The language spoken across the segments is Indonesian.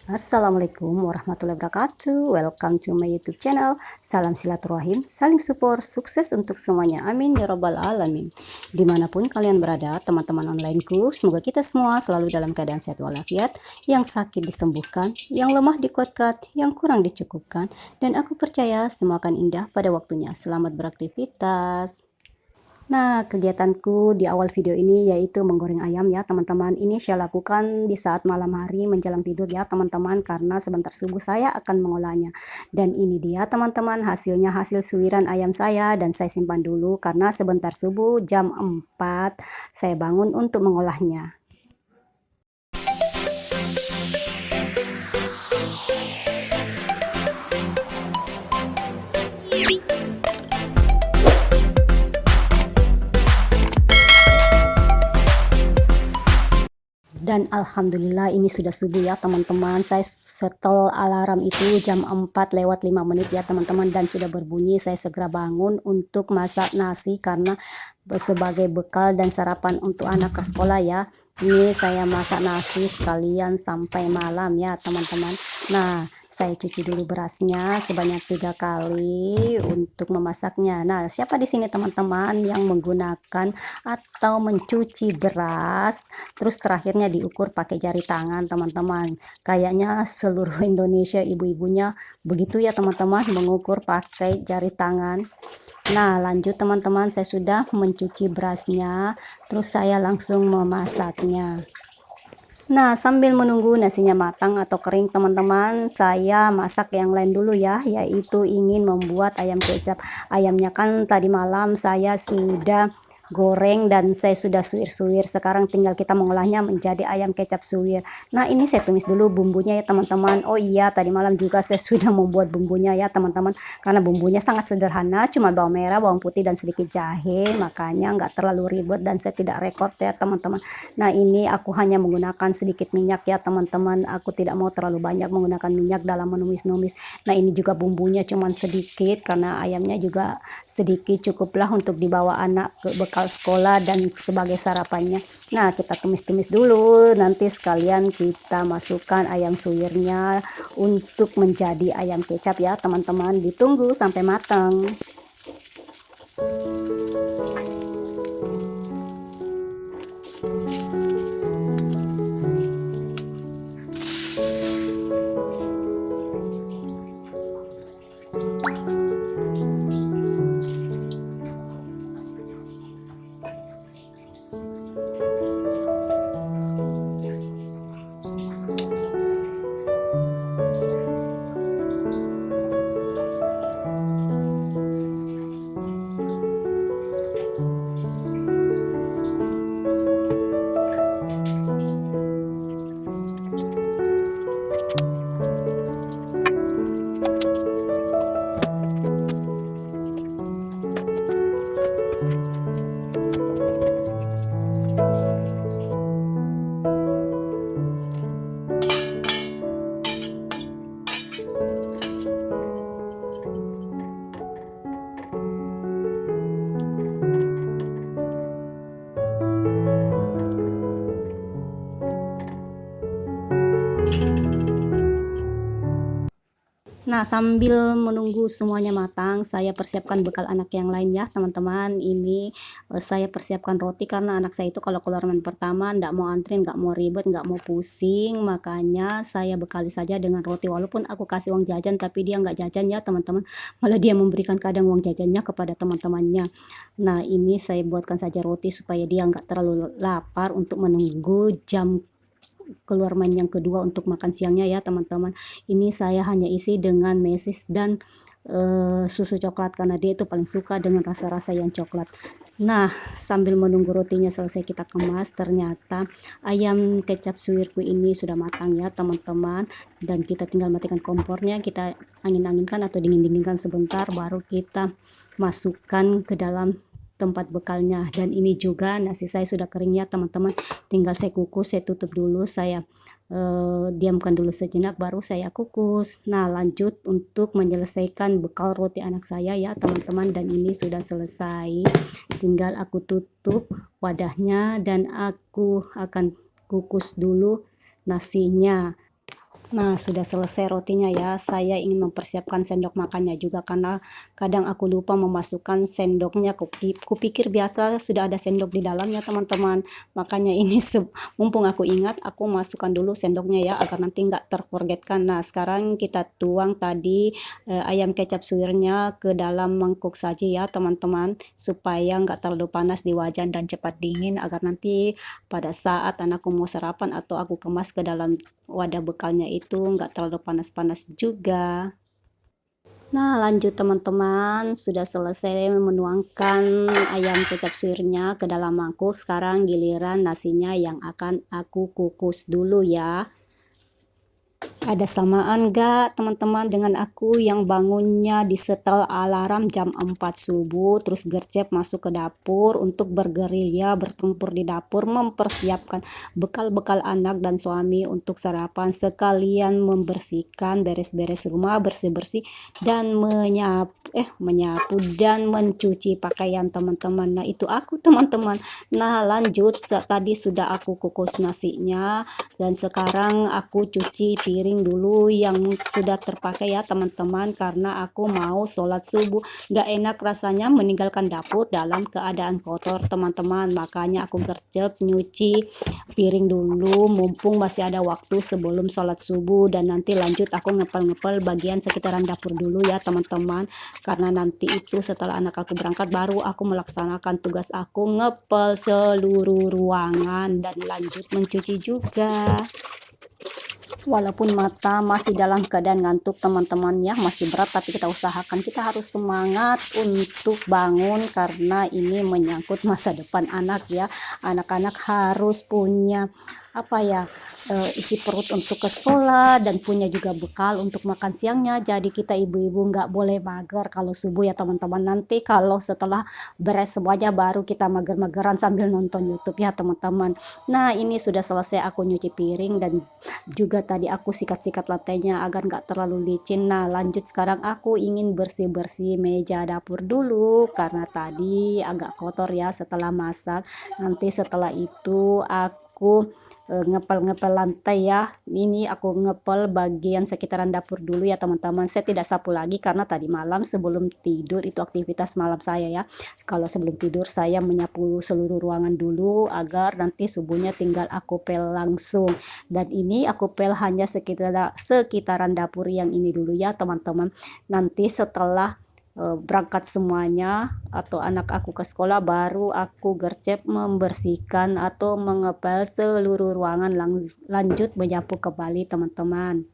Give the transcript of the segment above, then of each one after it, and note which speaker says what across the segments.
Speaker 1: Assalamualaikum warahmatullahi wabarakatuh. Welcome to my YouTube channel. Salam silaturahim, saling support, sukses untuk semuanya. Amin ya robbal alamin. Dimanapun kalian berada, teman-teman onlineku, semoga kita semua selalu dalam keadaan sehat walafiat. Yang sakit disembuhkan, yang lemah dikuatkan, yang kurang dicukupkan. Dan aku percaya semua akan indah pada waktunya. Selamat beraktivitas. Nah, kegiatanku di awal video ini yaitu menggoreng ayam ya teman-teman. Ini saya lakukan di saat malam hari menjelang tidur ya teman-teman, karena sebentar subuh saya akan mengolahnya. Dan ini dia teman-teman hasilnya, hasil suiran ayam saya, dan saya simpan dulu karena sebentar subuh jam 4 saya bangun untuk mengolahnya. Dan alhamdulillah ini sudah subuh ya teman-teman. Saya setel alarm itu jam 4:05 ya teman-teman, dan sudah berbunyi. Saya segera bangun untuk masak nasi karena sebagai bekal dan sarapan untuk anak ke sekolah ya. Ini saya masak nasi sekalian sampai malam ya teman-teman. Nah, saya cuci dulu berasnya sebanyak 3 kali untuk memasaknya. Nah, siapa di sini teman-teman yang menggunakan atau mencuci beras terus terakhirnya diukur pakai jari tangan teman-teman? Kayaknya seluruh Indonesia ibu-ibunya begitu ya teman-teman, mengukur pakai jari tangan. Nah, lanjut teman-teman, saya sudah mencuci berasnya, terus saya langsung memasaknya. Nah, sambil menunggu nasinya matang atau kering teman-teman, saya masak yang lain dulu ya, yaitu ingin membuat ayam kecap. Ayamnya kan tadi malam saya sudah goreng dan saya sudah suir-suir. Sekarang tinggal kita mengolahnya menjadi ayam kecap suwir. Nah, ini saya tumis dulu bumbunya ya teman-teman. Oh iya, tadi malam juga saya sudah membuat bumbunya ya teman-teman, karena bumbunya sangat sederhana, cuma bawang merah, bawang putih, dan sedikit jahe. Makanya nggak terlalu ribet dan saya tidak rekod ya teman-teman. Nah, ini aku hanya menggunakan sedikit minyak ya teman-teman. Aku tidak mau terlalu banyak menggunakan minyak dalam menumis-numis. Nah, ini juga bumbunya cuma sedikit karena ayamnya juga sedikit, cukuplah untuk dibawa anak ke bekal sekolah dan sebagai sarapannya. Nah, kita tumis-tumis dulu, nanti sekalian kita masukkan ayam suwirnya untuk menjadi ayam kecap ya teman-teman. Ditunggu sampai matang. Nah, sambil menunggu semuanya matang, saya persiapkan bekal anak yang lain ya teman-teman. Ini saya persiapkan roti karena anak saya itu kalau keluar main pertama nggak mau antrin, nggak mau ribet, nggak mau pusing. Makanya saya bekali saja dengan roti. Walaupun aku kasih uang jajan, tapi dia nggak jajan ya teman-teman. Malah dia memberikan kadang uang jajannya kepada teman-temannya. Nah, ini saya buatkan saja roti supaya dia nggak terlalu lapar untuk menunggu jam keluar main yang kedua untuk makan siangnya ya teman-teman. Ini saya hanya isi dengan mesis dan susu coklat karena dia itu paling suka dengan rasa-rasa yang coklat. Nah, sambil menunggu rotinya selesai kita kemas, ternyata ayam kecap suwirku ini sudah matang ya teman-teman, dan kita tinggal matikan kompornya, kita angin-anginkan atau dingin-dinginkan sebentar, baru kita masukkan ke dalam tempat bekalnya. Dan ini juga nasi saya sudah kering ya teman-teman, tinggal saya kukus, saya tutup dulu, saya diamkan dulu sejenak, baru saya kukus. Nah, lanjut untuk menyelesaikan bekal roti anak saya ya teman-teman, dan ini sudah selesai, tinggal aku tutup wadahnya dan aku akan kukus dulu nasinya. Nah, sudah selesai rotinya ya. Saya ingin mempersiapkan sendok makannya juga karena kadang aku lupa memasukkan sendoknya. Kupikir biasa sudah ada sendok di dalamnya, teman-teman. Makanya ini mumpung aku ingat, aku masukkan dulu sendoknya ya agar nanti nggak terforgetkan. Nah, sekarang kita tuang tadi ayam kecap suwirnya ke dalam mangkuk saja ya, teman-teman, supaya nggak terlalu panas di wajan dan cepat dingin agar nanti pada saat anakku mau sarapan atau aku kemas ke dalam wadah bekalnya itu nggak terlalu panas-panas juga. Nah, lanjut teman-teman, sudah selesai menuangkan ayam kecap suwirnya ke dalam mangkuk. Sekarang giliran nasinya yang akan aku kukus dulu ya. Ada samaan gak teman-teman dengan aku yang bangunnya disetel alarm jam 4 subuh, terus gercep masuk ke dapur untuk bergerilya, bertempur di dapur, mempersiapkan bekal-bekal anak dan suami untuk sarapan, sekalian membersihkan, beres-beres rumah, bersih-bersih, dan menyapu dan mencuci pakaian teman-teman. Nah, itu aku teman-teman. Nah, lanjut, tadi sudah aku kukus nasinya dan sekarang aku cuci piring dulu yang sudah terpakai ya teman-teman, karena aku mau sholat subuh. Gak enak rasanya meninggalkan dapur dalam keadaan kotor teman-teman, makanya aku gercep nyuci piring dulu mumpung masih ada waktu sebelum sholat subuh, dan nanti lanjut aku ngepel-ngepel bagian sekitaran dapur dulu ya teman-teman, karena nanti itu setelah anak aku berangkat baru aku melaksanakan tugas aku ngepel seluruh ruangan dan lanjut mencuci juga. Walaupun mata masih dalam keadaan ngantuk teman-teman ya, masih berat, tapi kita usahakan, kita harus semangat untuk bangun karena ini menyangkut masa depan anak ya. Anak-anak harus punya isi perut untuk ke sekolah dan punya juga bekal untuk makan siangnya. Jadi kita ibu-ibu nggak boleh mager kalau subuh ya teman-teman. Nanti kalau setelah beres semuanya baru kita mager-mageran sambil nonton YouTube ya teman-teman. Nah, ini sudah selesai aku nyuci piring dan juga tadi aku sikat-sikat lantainya agar nggak terlalu licin. Nah, lanjut sekarang aku ingin bersih-bersih meja dapur dulu karena tadi agak kotor ya setelah masak. Nanti setelah itu aku ngepel-ngepel lantai ya. Ini aku ngepel bagian sekitaran dapur dulu ya teman-teman. Saya tidak sapu lagi karena tadi malam sebelum tidur itu aktivitas malam saya ya. Kalau sebelum tidur saya menyapu seluruh ruangan dulu agar nanti subuhnya tinggal aku pel langsung. Dan ini aku pel hanya sekitaran dapur yang ini dulu ya teman-teman. Nanti setelah berangkat semuanya atau anak aku ke sekolah baru aku gercep membersihkan atau mengepel seluruh ruangan, lanjut menyapu kembali teman-teman.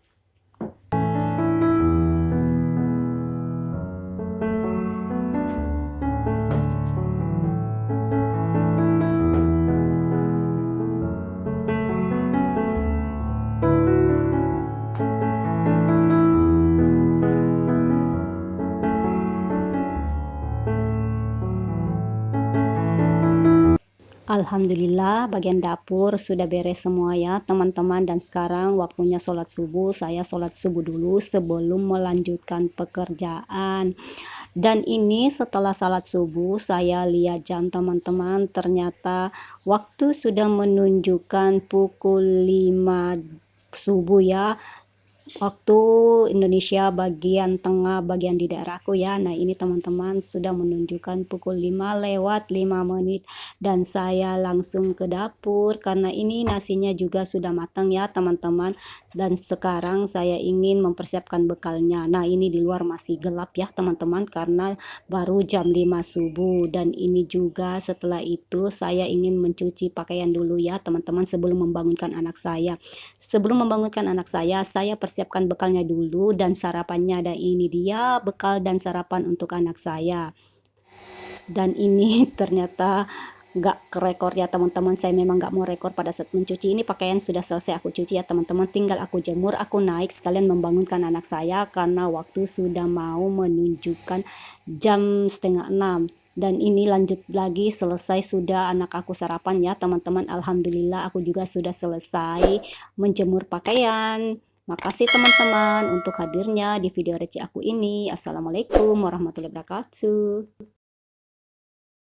Speaker 1: Alhamdulillah bagian dapur sudah beres semua ya teman-teman, dan sekarang waktunya sholat subuh. Saya sholat subuh dulu sebelum melanjutkan pekerjaan. Dan ini setelah sholat subuh saya lihat jam teman-teman, ternyata waktu sudah menunjukkan pukul 5 subuh ya, waktu Indonesia bagian tengah, bagian di daerahku ya. Nah, ini teman-teman sudah menunjukkan pukul 5 lewat 5 menit dan saya langsung ke dapur karena ini nasinya juga sudah matang ya teman-teman, dan sekarang saya ingin mempersiapkan bekalnya. Nah, ini di luar masih gelap ya teman-teman karena baru jam 5 subuh, dan ini juga setelah itu saya ingin mencuci pakaian dulu ya teman-teman sebelum membangunkan anak saya. Sebelum membangunkan anak saya persiapkan bekalnya dulu dan sarapannya. Dan ini dia bekal dan sarapan untuk anak saya. Dan ini ternyata nggak kerekor ya teman-teman. Saya memang nggak mau rekor pada saat mencuci. Ini pakaian sudah selesai aku cuci ya teman-teman. Tinggal aku jemur, aku naik sekalian membangunkan anak saya karena waktu sudah mau menunjukkan jam 5:30. Dan ini lanjut lagi, selesai sudah anak aku sarapan ya teman-teman. Alhamdulillah aku juga sudah selesai menjemur pakaian. Makasih teman-teman untuk hadirnya di video receh aku ini. Assalamualaikum warahmatullahi wabarakatuh.